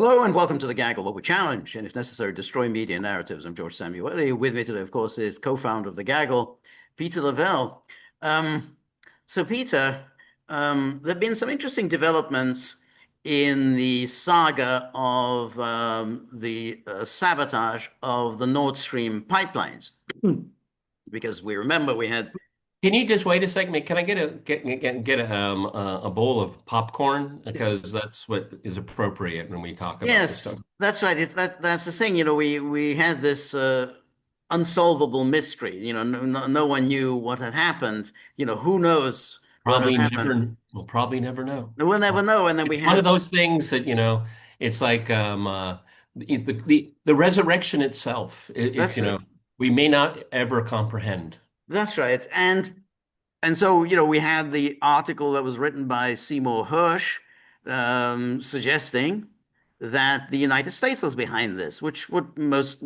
Hello and welcome to the Gaggle, where we challenge and, if necessary, destroy media narratives. I'm George Szamuely. With me today, of course, is co-founder of the Gaggle, Peter Lavelle. Um, Peter, there have been some interesting developments in the saga of the sabotage of the Nord Stream pipelines, because we remember we had. Can you just wait a second? Can I get a bowl of popcorn because that's what is appropriate when we talk about this stuff. Yes, that's right. That's the thing. We had this unsolvable mystery. No one knew what had happened. Who knows what had happened? We'll probably never know. We'll never know. And then we It's one of had. those things that, it's like the resurrection itself. It's, That's it. we may not ever comprehend. That's right. And so we had the article that was written by Seymour Hersh, suggesting that the United States was behind this, which would most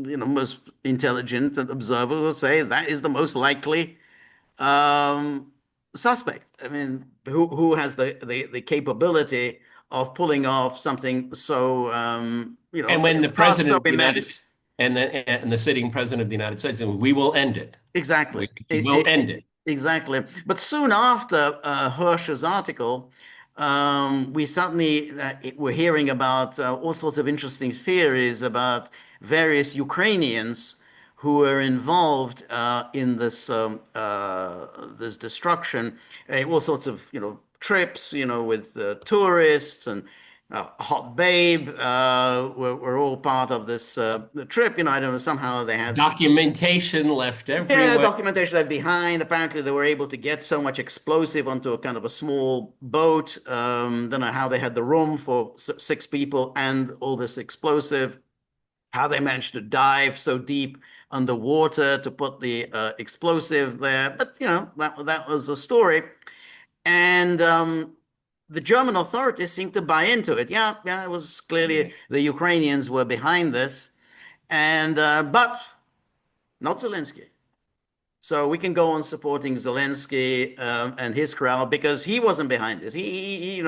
intelligent observers would say that is the most likely um, suspect. I mean, who has the capability of pulling off something so And when the cost president so of the United immense? and the sitting president of the United States, we will end it. Exactly. We will end it. Exactly. But soon after Hirsch's article, we suddenly were hearing about all sorts of interesting theories about various Ukrainians who were involved in this destruction. All sorts of trips, with tourists and Hot Babe were all part of this the trip. I don't know. Somehow they had. Documentation left Yeah, everywhere. documentation left behind. Apparently, they were able to get so much explosive onto a kind of a small boat. Don't know how they had the room for six people and all this explosive. How they managed to dive so deep underwater to put the explosive there. But that was a story. And the German authorities seemed to buy into it. Yeah, yeah, it was clearly the Ukrainians were behind this, and but not Zelensky. So we can go on supporting Zelensky and his crowd because he wasn't behind this. He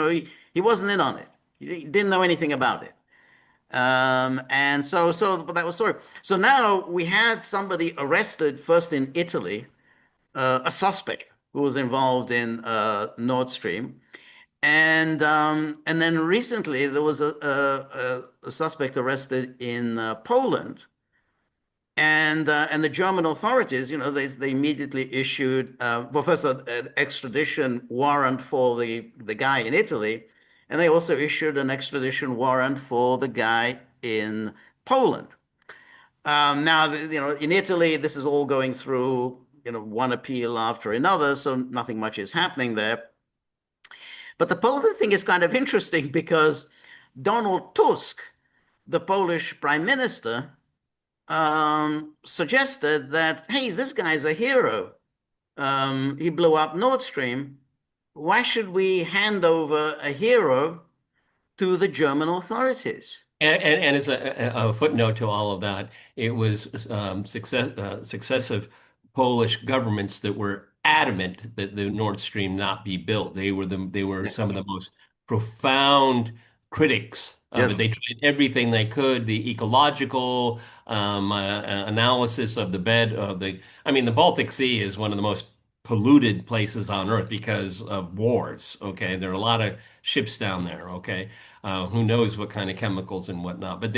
wasn't in on it. He didn't know anything about it. But that was sorry. So now we had somebody arrested first in Italy, a suspect who was involved in Nord Stream, and then recently there was a suspect arrested in Poland. And the German authorities, they immediately issued well, first an extradition warrant for the guy in Italy, and they also issued an extradition warrant for the guy in Poland. Now, in Italy, this is all going through, one appeal after another, so nothing much is happening there. But the Poland thing is kind of interesting because Donald Tusk, the Polish prime minister, suggested that, hey, this guy's a hero. He blew up Nord Stream. Why should we hand over a hero to the German authorities? And as a footnote to all of that, it was successive Polish governments that were adamant that the Nord Stream not be built. They were Yeah. some of the most profound critics of it. Yes. They tried everything they could, the ecological analysis of the bed of the. I mean, the Baltic Sea is one of the most polluted places on Earth because of wars. Okay, there are a lot of ships down there. Okay. Who knows what kind of chemicals and whatnot. But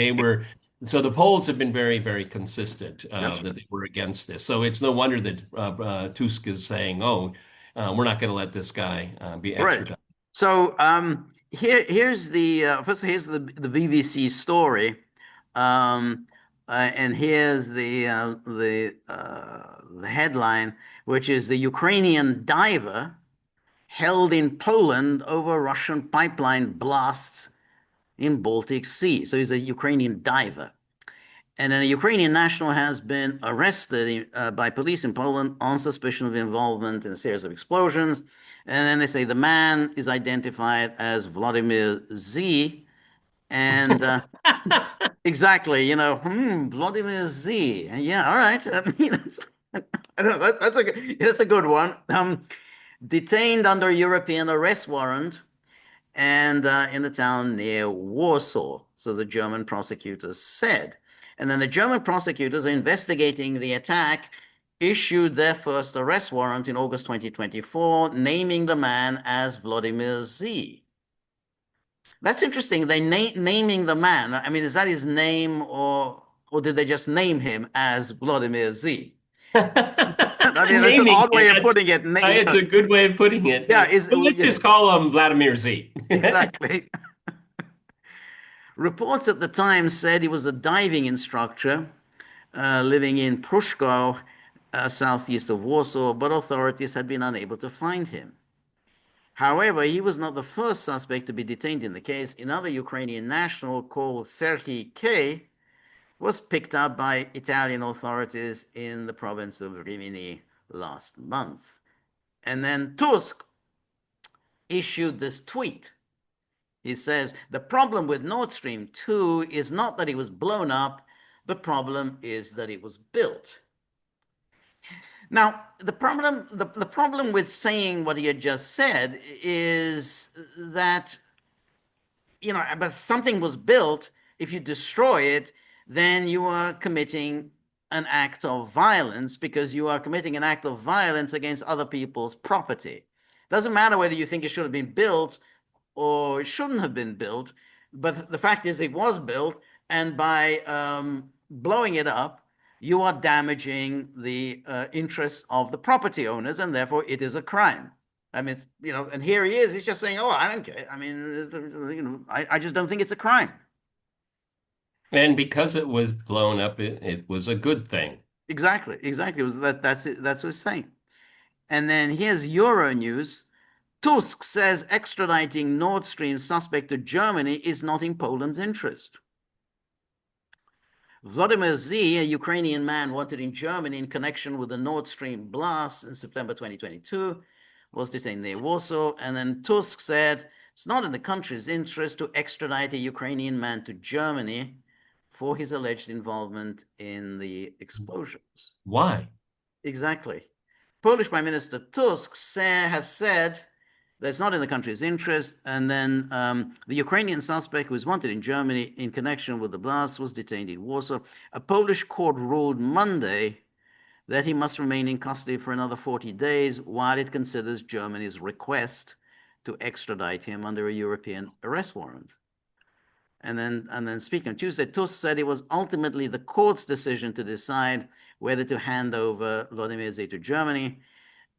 so the polls have been very, very consistent That's that they were against this. So it's no wonder that Tusk is saying, oh, we're not going to let this guy be right. extradited. So here's the first here's the BBC story, and here's the headline, which is the Ukrainian diver held in Poland over Russian pipeline blasts in Baltic Sea. So he's a Ukrainian diver. And then a Ukrainian national has been arrested by police in Poland on suspicion of involvement in a series of explosions. And then they say the man is identified as Vladimir Z. And exactly, Vladimir Z. Yeah, all right. I mean, I don't know. That's a good one. Detained under European arrest warrant and in the town near Warsaw, so the German prosecutors said. And then the German prosecutors are investigating the attack, issued their first arrest warrant in August 2024, naming the man as Vladimir Z. That's interesting. They naming the man. I mean, is that his name, or did they just name him as Vladimir Z? I mean, that's an Naming odd way it. of putting it. It's a good way of putting it. Yeah, is Well, let's yeah, just call him Vladimir Z. exactly. Reports at the time said he was a diving instructor living in Pruszków, southeast of Warsaw, but authorities had been unable to find him. However, he was not the first suspect to be detained in the case. Another Ukrainian national called Serhiy K was picked up by Italian authorities in the province of Rimini last month. And then Tusk issued this tweet. He says, the problem with Nord Stream 2 is not that it was blown up, the problem is that it was built. Now, the problem with saying what he had just said is that, but something was built, if you destroy it, then you are committing an act of violence, because you are committing an act of violence against other people's property. Doesn't matter whether you think it should have been built or it shouldn't have been built, but the fact is it was built, and by blowing it up, you are damaging the interests of the property owners, and therefore it is a crime. I mean, and here he is. He's just saying, "Oh, I don't care. I mean, I just don't think it's a crime." And because it was blown up, it was a good thing. Exactly, exactly. It was that's it. That's what he's saying. And then here's Euro News. Tusk says extraditing Nord Stream suspect to Germany is not in Poland's interest. Vladimir Z, a Ukrainian man wanted in Germany in connection with the Nord Stream blast in September 2022, was detained near Warsaw. And then Tusk said it's not in the country's interest to extradite a Ukrainian man to Germany for his alleged involvement in the explosions. Why? Exactly. Polish Prime Minister Tusk has said that it's not in the country's interest. And then the Ukrainian suspect, who is wanted in Germany in connection with the blast, was detained in Warsaw. A Polish court ruled Monday that he must remain in custody for another 40 days while it considers Germany's request to extradite him under a European arrest warrant. And then speaking on Tuesday, Tusk said it was ultimately the court's decision to decide whether to hand over Vladimir Z to Germany,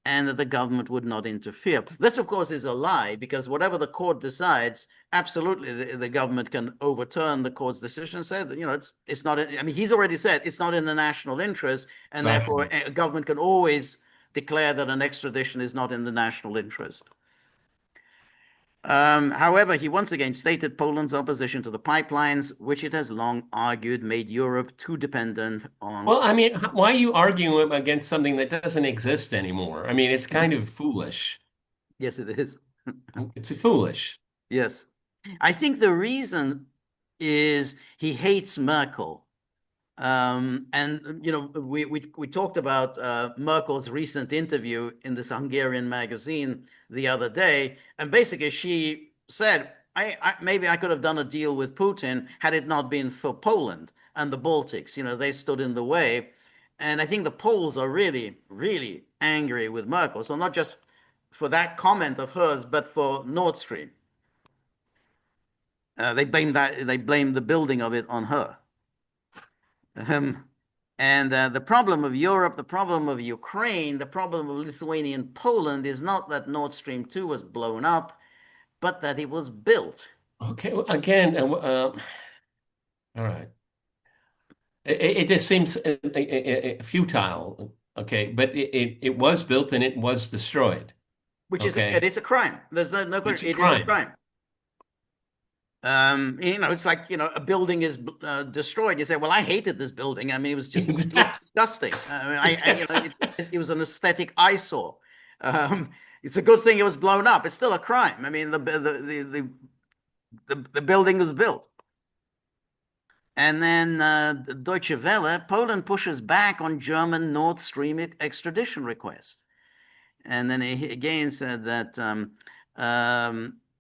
and that the government would not interfere. This, of course, is a lie, because whatever the court decides, absolutely the government can overturn the court's decision and say that, it's not, I mean, he's already said it's not in the national interest, and therefore a government can always declare that an extradition is not in the national interest. However, he once again stated Poland's opposition to the pipelines, which it has long argued made Europe too dependent on. Well, I mean, why are you arguing against something that doesn't exist anymore? I mean, it's kind of foolish. Yes, it is. It's foolish. Yes. I think the reason is he hates Merkel. And we talked about Merkel's recent interview in this Hungarian magazine the other day, and basically she said, maybe I could have done a deal with Putin had it not been for Poland and the Baltics. They stood in the way, and I think the Poles are really, really angry with Merkel. So not just for that comment of hers, but for Nord Stream. They blame the building of it on her. And the problem of Europe, the problem of Ukraine, the problem of Lithuania and Poland is not that Nord Stream 2 was blown up, but that it was built. Okay, well, again, all right. It just seems futile. Okay, but it was built and it was destroyed. Which is Okay, it is a crime. There's no it's a question. It is a crime. crime. It's like, a building is destroyed. You say, well, I hated this building. I mean, it looked disgusting. I mean, it was an aesthetic eyesore. It's a good thing it was blown up. It's still a crime. I mean, the building was built. And then Deutsche Welle, Poland pushes back on German Nord Stream extradition request. And then he again said that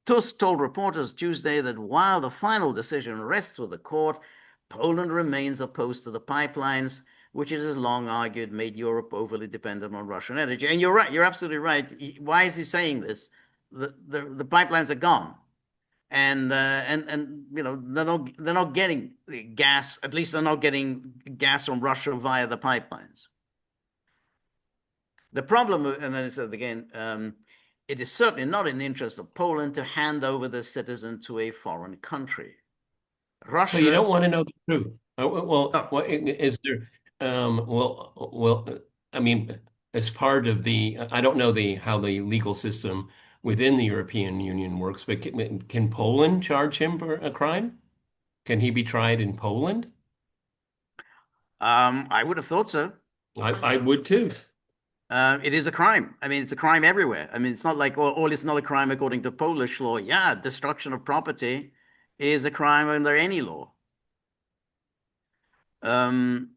Tusk told reporters Tuesday that while the final decision rests with the court, Poland remains opposed to the pipelines, which it has long argued made Europe overly dependent on Russian energy. And you're right, you're absolutely right. Why is he saying this? The pipelines are gone. And they're not getting gas. At least they're not getting gas from Russia via the pipelines. The problem, and then it says again, it is certainly not in the interest of Poland to hand over the citizen to a foreign country. So you Russia, don't want to know the truth. Well, no, is there? I mean, as part of the, I don't know the how the legal system within the European Union works, but can Poland charge him for a crime? Can he be tried in Poland? I would have thought so. I would too. It is a crime. I mean, it's a crime everywhere. I mean, it's not like, all it's not a crime according to Polish law. Yeah, destruction of property is a crime under any law. Um,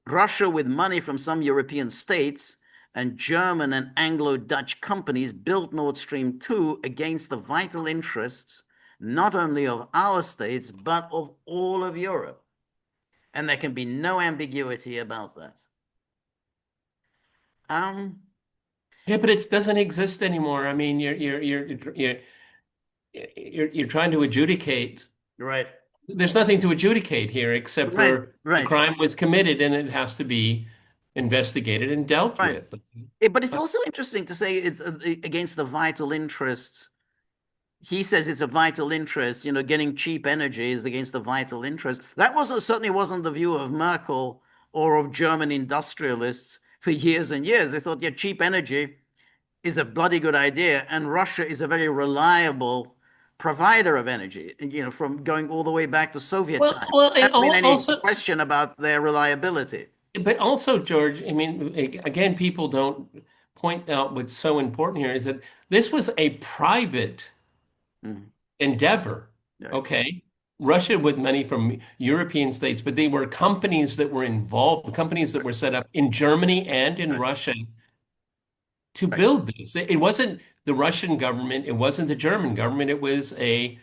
Russia, with money from some European states and German and Anglo-Dutch companies, built Nord Stream 2 against the vital interests not only of our states, but of all of Europe. And there can be no ambiguity about that. Um, Yeah, but it doesn't exist anymore. I mean, you're trying to adjudicate. right, There's nothing to adjudicate here except right, for the right, crime was committed and it has to be investigated and dealt right. with. But it's also interesting to say it's against the vital interests. He says it's a vital interest, getting cheap energy is against the vital interest. That certainly wasn't the view of Merkel or of German industrialists for years and years. They thought, yeah, cheap energy is a bloody good idea, and Russia is a very reliable provider of energy, from going all the way back to Soviet times. There And hasn't been any also, question about their reliability. but also, George, I mean, again, people don't point out what's so important here is that this was a private Mhm. endeavor. Right, Okay. Russia with money from European states, but they were companies that were involved, companies that were set up in Germany and in right, Russia to right, build this. It wasn't the Russian government, it wasn't the German government, it was a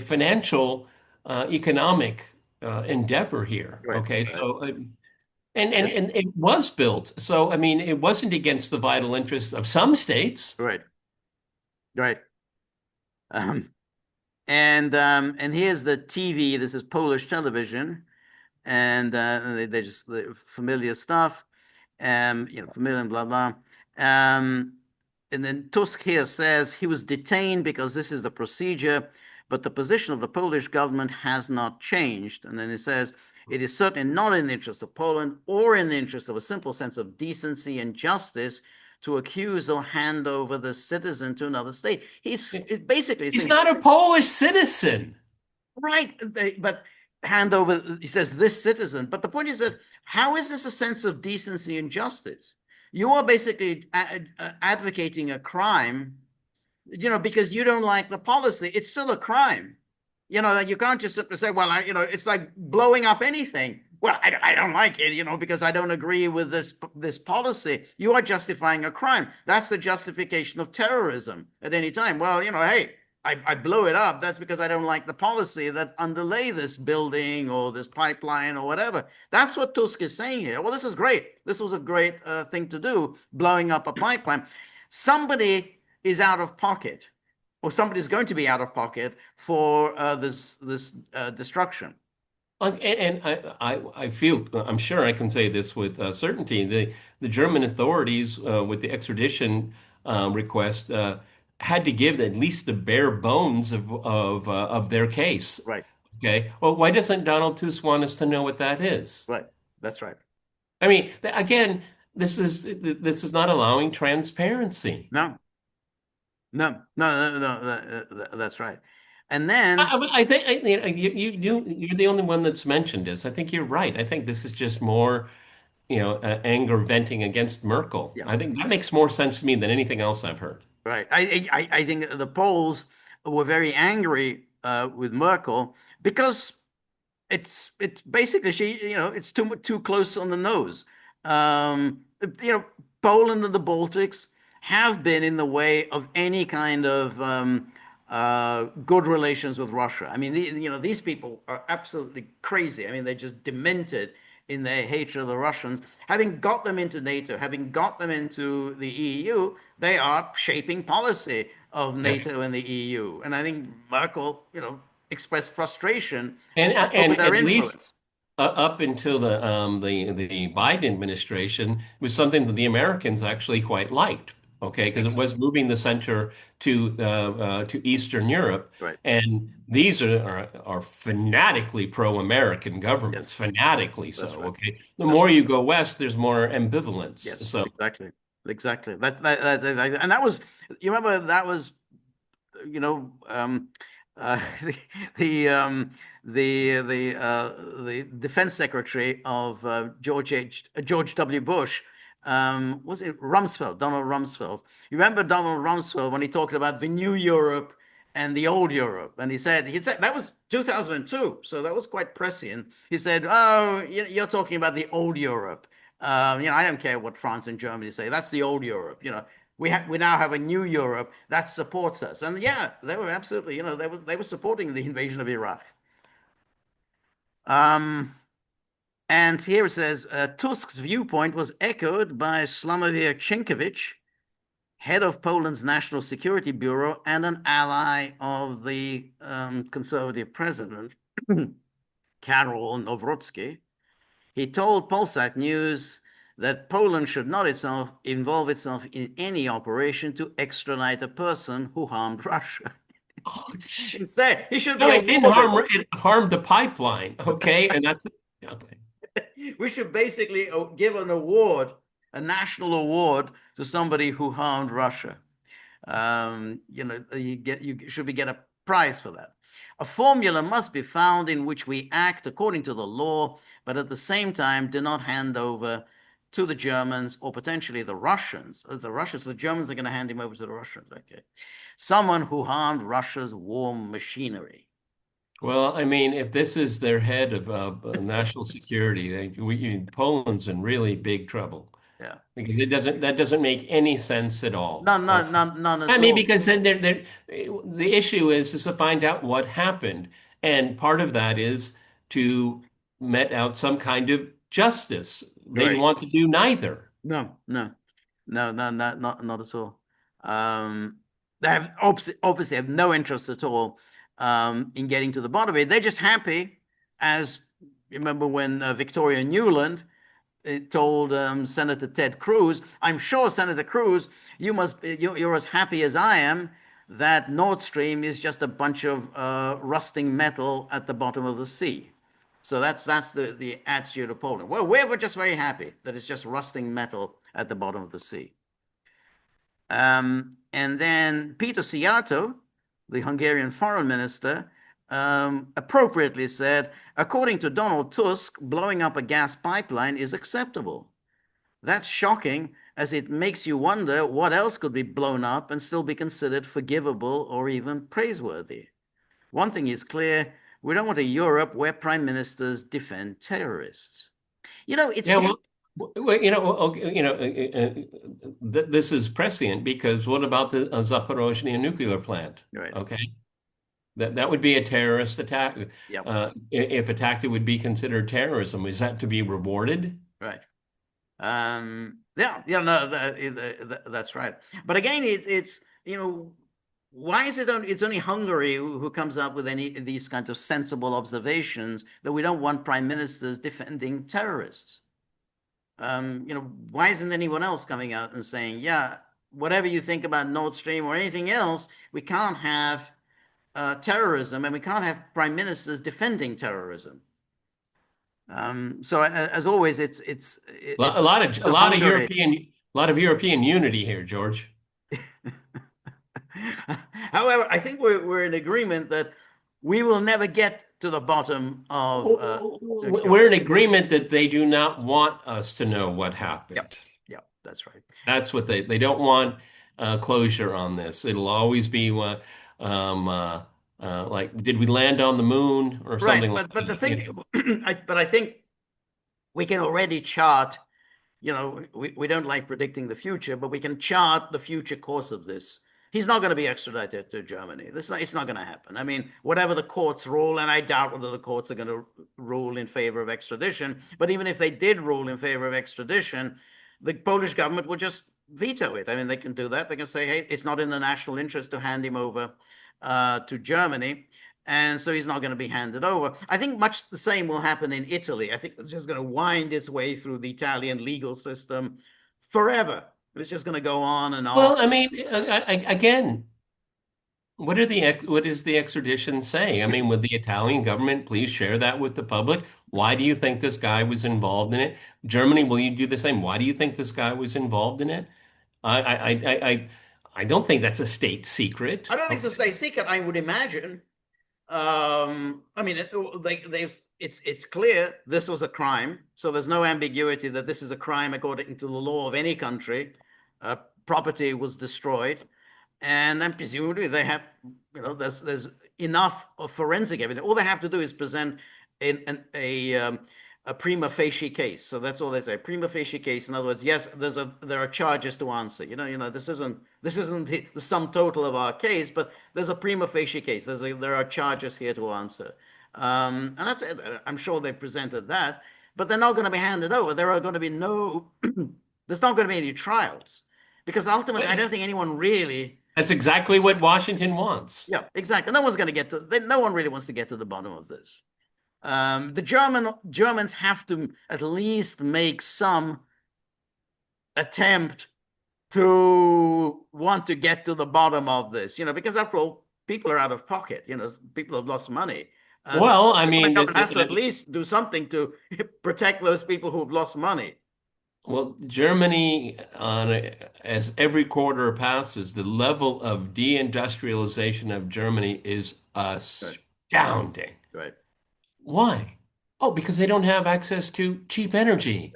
financial economic endeavor here. right, Okay. right. So and Yes, and it was built. So I mean, it wasn't against the vital interests of some states. right, right. Um, and here's the TV. This is Polish television, and they just familiar stuff, familiar blah blah. Um, and then Tusk here says he was detained because this is the procedure, but the position of the Polish government has not changed. And then he says it is certainly not in the interest of Poland or in the interest of a simple sense of decency and justice to accuse or hand over the citizen to another state. He's basically He's saying, not a Polish citizen. right, but hand over, he says, this citizen. But the point is that how is this a sense of decency and justice? You are basically advocating a crime, because you don't like the policy. It's still a crime. You can't just simply say, well, it's like blowing up anything. Well, I don't like it, because I don't agree with this policy. You are justifying a crime. That's the justification of terrorism at any time. Well, hey, I blow it up. That's because I don't like the policy that underlay this building or this pipeline or whatever. That's what Tusk is saying here. Well, this is great. This was a great thing to do, blowing up a pipeline. Somebody is out of pocket, or somebody's going to be out of pocket for this destruction. And I feel I'm sure I can say this with certainty. The German authorities with the extradition request had to give at least the bare bones of their case. Right, Okay. Well, why doesn't Donald Tusk want us to know what that is? right. That's right. I mean, again, this is not allowing transparency. No, no, no, no, no, that's right. And then, I think you're the only one that's mentioned this. I think you're right. I think this is just more, anger venting against Merkel. yeah, I think that makes more sense to me than anything else I've heard. right. I think the Poles were very angry with Merkel because it's basically it's too close on the nose. Um, you know, Poland and the Baltics have been in the way of any kind of good relations with Russia. I mean, these people are absolutely crazy. I mean, they're just demented in their hatred of the Russians. Having got them into NATO, having got them into the EU, they are shaping policy of Yeah. NATO and the EU. And I think Merkel, expressed frustration over And their at least influence. up until the Biden administration was something that the Americans actually quite liked. Okay, because it Ex was moving the center to Eastern Europe, right. and these are fanatically pro-American governments, Yes, fanatically that's so. right. Okay, the That's more right. you go west, there's more ambivalence. Yes, So exactly. Exactly. And that was, you remember that was you know, the the um, the defense secretary of George W. Bush, was it Rumsfeld, Donald Rumsfeld? You remember Donald Rumsfeld when he talked about the new Europe and the old Europe, and he said that was 2002, so that was quite prescient. He said, "Oh, you're talking about the old Europe." I don't care what France and Germany say. That's the old Europe. We now have a new Europe that supports us. And yeah, they were absolutely, they were supporting the invasion of Iraq. Um, and here it says Tusk's viewpoint was echoed by Slavomir Cenkowicz, head of Poland's National Security Bureau and an ally of the conservative president, Karol Nawrocki. He told Polsat News that Poland should not itself involve itself in any operation to extradite a person who harmed Russia. oh, Instead, he should be no, it didn't awarded. harm. It harmed the pipeline. That's Okay, and that's okay. right. We should basically give an award, a national award, to somebody who harmed Russia. You should be get a prize for that. A formula must be found in which we act according to the law, but at the same time do not hand over to the Germans or potentially the Russians. As the Germans are going to hand him over to the Russians. Okay, someone who harmed Russia's war machinery. Well, I mean, if this is their head of national security, Poland's in really big trouble Yeah, because that doesn't make any sense at all. none, Okay. none, none, none I at mean, all. because then the issue is to find out what happened, and part of that is to met out some kind of justice. They Right. want to do neither. No, no, no, no, no, not at all. They have obviously have no interest at all in getting to the bottom of it. They're just happy, as remember when Victoria Newland told Senator Ted Cruz, "I'm sure, Senator Cruz, you're as happy as I am that Nord Stream is just a bunch of rusting metal at the bottom of the sea." So that's the attitude of Poland. Well, we're just very happy that it's just rusting metal at the bottom of the sea. And then Peter Szijjártó, the Hungarian foreign minister, appropriately said, according to Donald Tusk, blowing up a gas pipeline is acceptable. That's shocking, as it makes you wonder what else could be blown up and still be considered forgivable or even praiseworthy. One thing is clear, we don't want a Europe where prime ministers defend terrorists. Yeah, It's okay, this is prescient because what about the Zaporozhye nuclear plant? right. Okay, that would be a terrorist attack. Yep. If attacked, it would be considered terrorism. Is that to be rewarded? Right. Yeah, yeah, no, that's right. But again, it's why is it's only Hungary who comes up with any of these kinds of sensible observations that we don't want prime ministers defending terrorists? Why isn't anyone else coming out and saying, yeah, whatever you think about Nord Stream or anything else, we can't have terrorism and we can't have prime ministers defending terrorism. So as always, it's A to lot of Hungary. European unity here, George. However, I think we're in agreement that we will never get to the bottom of We're in agreement that they do not want us to know what Yep, happened. yep, that's right. That's what they don't want closure on this. It'll always be um, uh, like, did we land on the moon or Right, something like but the that? You thing, know? I think we can already chart. We don't like predicting the future, but we can chart the future course of this. He's not going to be extradited to Germany. It's not going to happen. I mean, whatever the courts rule, and I doubt whether the courts are going to rule in favor of extradition. But even if they did rule in favor of extradition, the Polish government will just veto it. I mean, they can do that. They can say, hey, it's not in the national interest to hand him over to Germany. And so he's not going to be handed over. I think much the same will happen in Italy. I think it's just going to wind its way through the Italian legal system forever. It's just going to go on and on. Well, I mean, again, what is the extradition saying? I mean, would the Italian government please share that with the public? Why do you think this guy was involved in it? Germany, will you do the same? Why do you think this guy was involved in it? I I I I don't think that's a state secret. I don't think it's a state secret. I would imagine. I mean, it's clear this was a crime, so there's no ambiguity that this is a crime according to the law of any country. Uh, Property was destroyed, and then presumably they have, there's enough of forensic evidence. All they have to do is present a prima facie case. So that's all they say. Prima facie case. In other words, yes, there are charges to answer. This isn't the sum total of our case, but there's a prima facie case. There are charges here to answer, and that's it. I'm sure they presented that, but they're not going to be handed over. There are going to be no. There's not going to be any trials, because ultimately, I don't think anyone really. That's exactly what Washington wants. Yeah, exactly. No one's going to get to. No one really wants to get to the bottom of this. The Germans have to at least make some attempt to want to get to the bottom of this, because after all, people are out of pocket. People have lost money. Well, So I the mean, government has to at least do something to protect those people who have lost money. well, Germany, as every quarter passes, the level of deindustrialization of Germany is Right, astounding. right. Why? Oh, because they don't have access to cheap energy.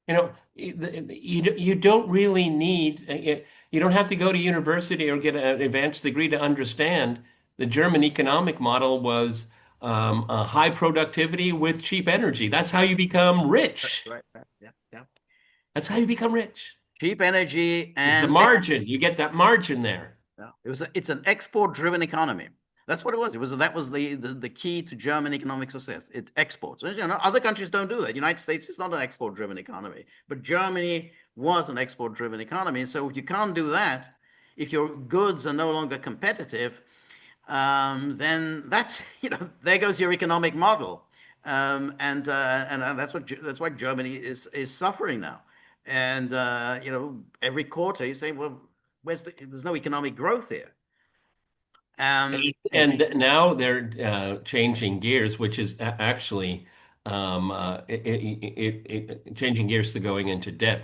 Yeah. You don't really need, you don't have to go to university or get an advanced degree to understand the German economic model was a high productivity with cheap energy. That's how you become Right, rich. right, right. Yeah, yeah. That's how you become rich. Cheap energy The and margin, you get that margin there. yeah. It's an export-driven economy. That's what it was. That was the key to German economic success. It exports. Other countries don't do that. United States is not an export-driven economy, but Germany was an export-driven economy. And so you can't do that if your goods are no longer competitive. Then there goes your economic model. And that's why Germany is suffering now. And every quarter you say, well, there's no economic growth here. And And now they're changing gears, which is actually changing gears to going into debt,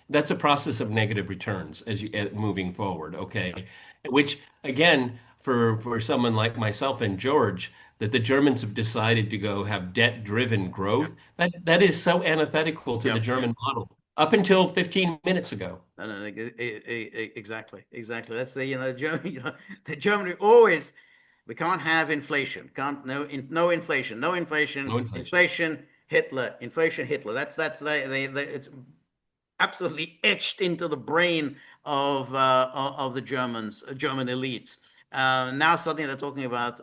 that's a process of negative returns as you moving forward. Okay, which again, for someone like myself and George, that the Germans have decided to go have debt-driven yeah, growth. That is so antithetical to yeah, the yeah. German model up until 15 minutes ago. No, no, no, exactly, exactly. That's Germany. The Germany always we can't have inflation. Can't no inflation, no No inflation, inflation. inflation Hitler, inflation Hitler. That's it's absolutely etched into the brain of the Germans, German elites. Now suddenly they're talking about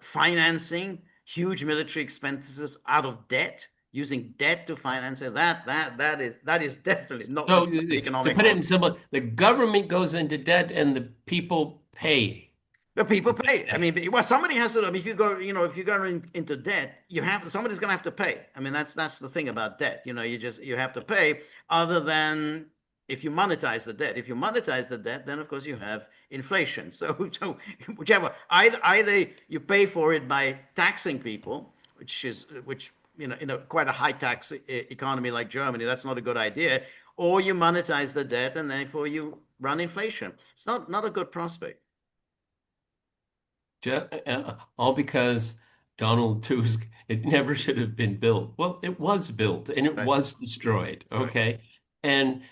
financing huge military expenses out of debt, using debt to finance it. That is definitely not the So to economic put it model. in simple, the government goes into debt and the people pay. The people The people pay. I pay. mean, well, somebody has to. I mean, if you go into debt, somebody's going to have to pay. I mean, that's the thing about debt. You have to pay. Other than if you monetize the debt. If you monetize the debt, then of course you have inflation. So whichever, either you pay for it by taxing people, which in a quite a high tax economy like Germany, that's not a good idea, or you monetize the debt and therefore you run inflation. It's not a good prospect. All because Donald Tusk, it never should have been built. Well, it was built and it Right. was destroyed. Right. Okay. And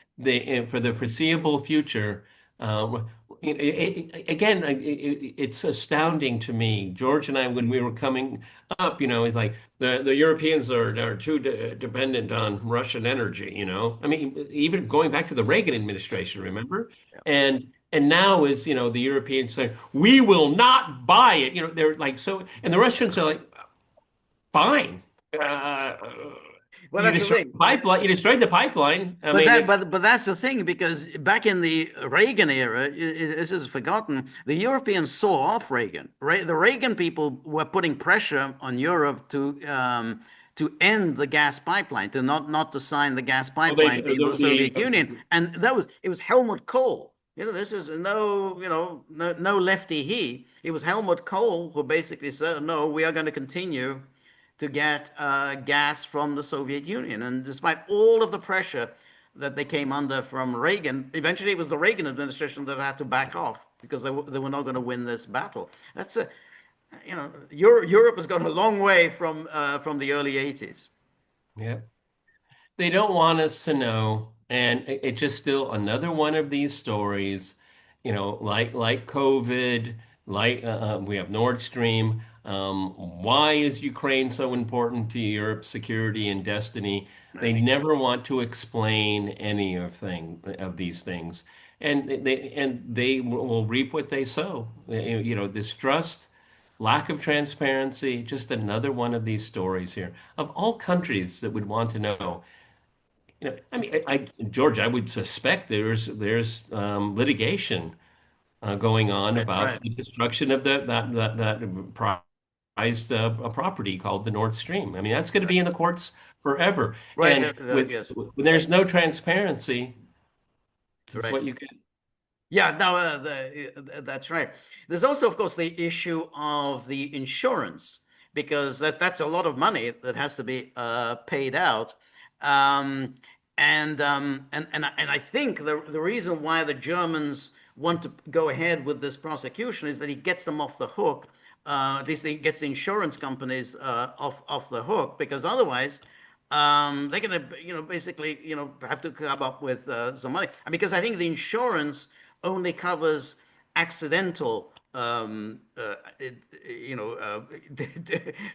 for the foreseeable future, Again, it's astounding to me. George and I, when we were coming up, it's like the Europeans are too dependent on Russian energy. I mean, even going back to the Reagan administration, remember? Yeah. And now is, the Europeans saying we will not buy it. They're like so, and the Russians are like, fine. Uh, Well, you that's the destroyed thing. the pipeline. You destroyed the pipeline. I But mean, that's the thing, because back in the Reagan era, this is forgotten. The Europeans saw off Reagan. The Reagan people were putting pressure on Europe to end the gas pipeline, to not to sign the gas well, they pipeline deal with the the Soviet Union, and it was Helmut Kohl. This is no lefty he. It was Helmut Kohl who basically said, no, we are going to continue to get gas from the Soviet Union. And despite all of the pressure that they came under from Reagan, eventually it was the Reagan administration that had to back off because they were not going to win this battle. That's a, Europe has gone a long way from the early 80s. yeah. They don't want us to know, and it's just still another one of these stories, like COVID, like we have Nord Stream. Why is Ukraine so important to Europe's security and destiny? They Right. never want to explain any of these things, and they will reap what they sow. Distrust, lack of transparency, just another one of these stories here of all countries that would want to know. I mean, George, I would suspect there's litigation going on Right, about right, the destruction of that prized property called the Nord Stream. I mean, that's going to right, be in the courts forever. right. And Yes, when there's no transparency, that's right. what you get. Yeah, no, that's right. There's also, of course, the issue of the insurance, because that's a lot of money that has to be paid out. Um, and I think the reason why the Germans want to go ahead with this prosecution is that he gets them off the hook. At least he gets the insurance companies off the hook, because otherwise they're going to, basically, have to come up with some money. And because I think the insurance only covers accidental,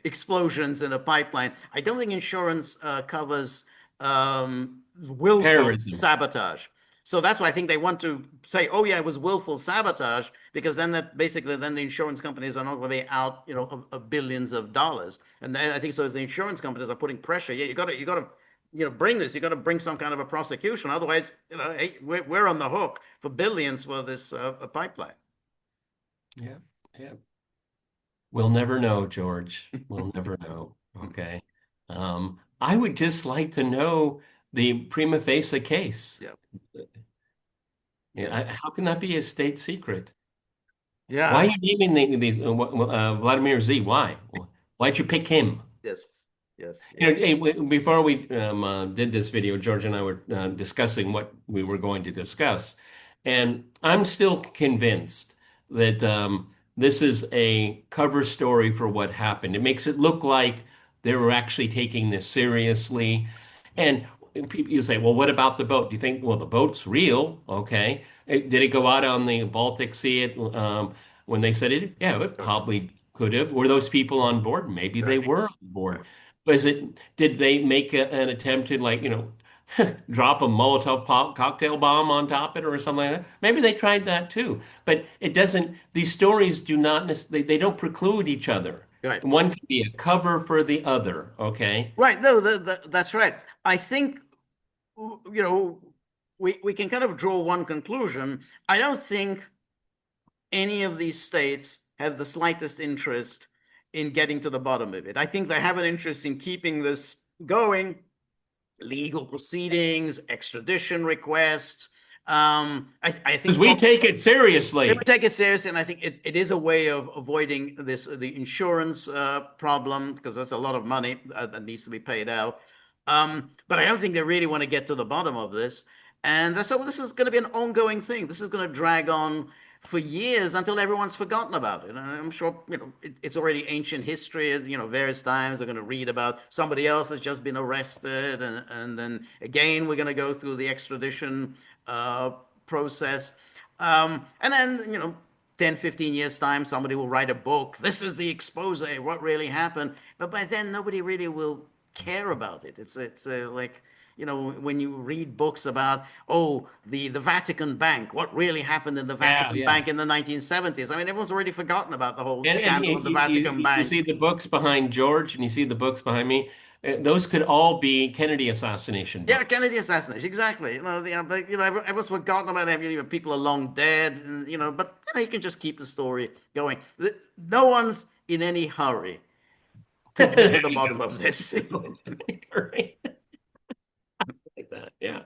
explosions in a pipeline. I don't think insurance covers willful Terrorism. sabotage. So that's why I think they want to say, oh yeah, it was willful sabotage, because then that basically then the insurance companies are not going to be out, of billions of dollars. And I think so the insurance companies are putting pressure. Yeah, you got to bring this. You got to bring some kind of a prosecution. Otherwise, hey, we're on the hook for billions for this pipeline. Yeah, yeah. We'll never know, George. We'll never know. Okay. I would just like to know the prima facie case. Yeah, Yeah, yeah, how can that be a state secret? Why are yeah. you naming these Vladimir Z? Why? Why'd you pick him? Yes, yes, yes. Hey, before we did this video, George and I were discussing what we were going to discuss, and I'm still convinced that this is a cover story for what happened. It makes it look like they were actually taking this seriously, and people you say, well, what about the boat? Do you think, well, the boat's real? Okay, did it go out on the Baltic Sea when they said it? Yeah, it Sure, probably could have. Were those people on board? Maybe they sure, were on sure. board. Did they make an attempt to drop a Molotov cocktail bomb on top of it or something like that? Maybe they tried that too. But it doesn't, these stories do not, they don't preclude each other. Right, One can be a cover for the other, okay? right. No, that's right. I think we can kind of draw one conclusion. I don't think any of these states have the slightest interest in getting to the bottom of it. I think they have an interest in keeping this going, legal proceedings, extradition requests. I Because think we probably take it they would seriously. take it seriously, and I think it is a way of avoiding the insurance problem, because that's a lot of money that needs to be paid out. But I don't think they really want to get to the bottom of this, and so this is going to be an ongoing thing. This is going to drag on for years until everyone's forgotten about it. And I'm sure it's already ancient history. Various times they're going to read about somebody else has just been arrested, and then again we're going to go through the extradition process. And then, 10, 15 years time, somebody will write a book. This is the expose, what really happened. But by then, nobody really will care about it. It's like, when you read books about, oh, the Vatican Bank, what really happened in the Yeah, Vatican yeah. Bank in the 1970s. I mean, everyone's already forgotten about the whole And scandal of the Vatican you see banks. the books behind George, and you see the books behind me. Those could all be Kennedy assassination Yeah, books. Kennedy assassination, exactly. But, everyone's forgotten about it. People are long dead, and, but you can just keep the story going. No one's in any hurry to get to There the you bottom of this. go. Right. Like that. Yeah.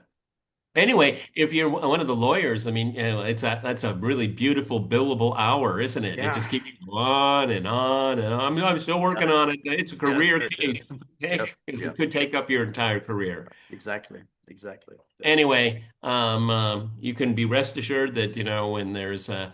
Anyway, if you're one of the lawyers, I mean, that's a really beautiful billable hour, isn't it? It Yeah, just keeps on and on and on. I'm still yeah, working on it. It's a yeah, career it is. case. Yeah, Okay, yeah, it could take up your entire career. exactly, exactly. Yeah. Anyway, you can be rest assured that, when there's a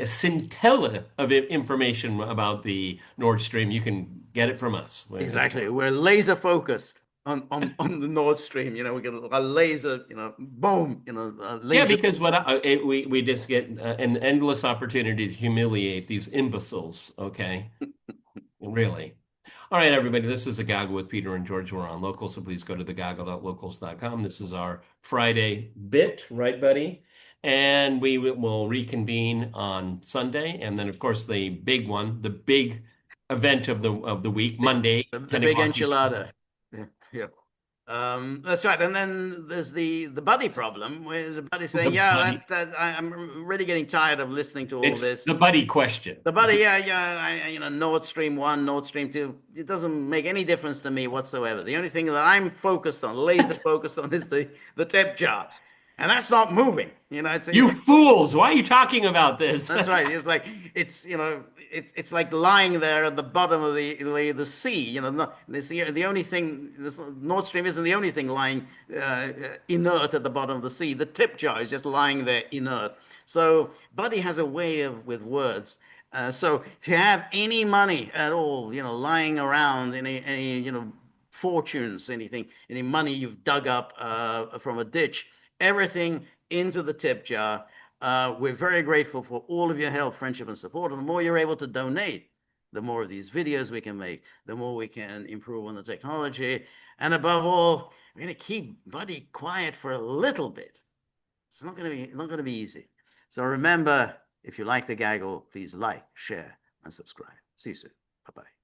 scintilla of information about the Nord Stream, you can get it from us. Exactly. We're laser focused on the Nord Stream. We get a laser, boom, a Yeah, laser. because we just get an endless opportunity to humiliate these imbeciles. Okay, really. All right, everybody. This is the Gaggle with Peter and George. We're on local, so please go to thegaggle.locals.com. This is our Friday bit, right, buddy? And we will reconvene on Sunday, and then, of course, the big one, the big event of the week, Monday, The 10 big o'clock Eastern. enchilada. Yeah, yeah. That's right. And then there's the buddy problem, where the buddy saying, The "Yeah, buddy. I'm really getting tired of listening to all It's this." the buddy question. The buddy, yeah, yeah, Nord Stream 1, Nord Stream 2, it doesn't make any difference to me whatsoever. The only thing that I'm focused on, laser focused on, is the tip jar. And that's not moving. You fools! Why are you talking about this? That's right. It's like it's like lying there at the bottom of the sea. The only thing, this Nord Stream isn't the only thing lying inert at the bottom of the sea. The tip jar is just lying there inert. So Buddy has a way with words. So if you have any money at all, lying around, any fortunes, anything, any money you've dug up from a ditch, everything into the tip jar. We're very grateful for all of your help, friendship, and support. And the more you're able to donate, the more of these videos we can make, the more we can improve on the technology. And above all, we're going to keep Buddy quiet for a little bit. It's not going to be easy. So remember, if you like the gaggle, please like, share, and subscribe. See you soon. Bye bye.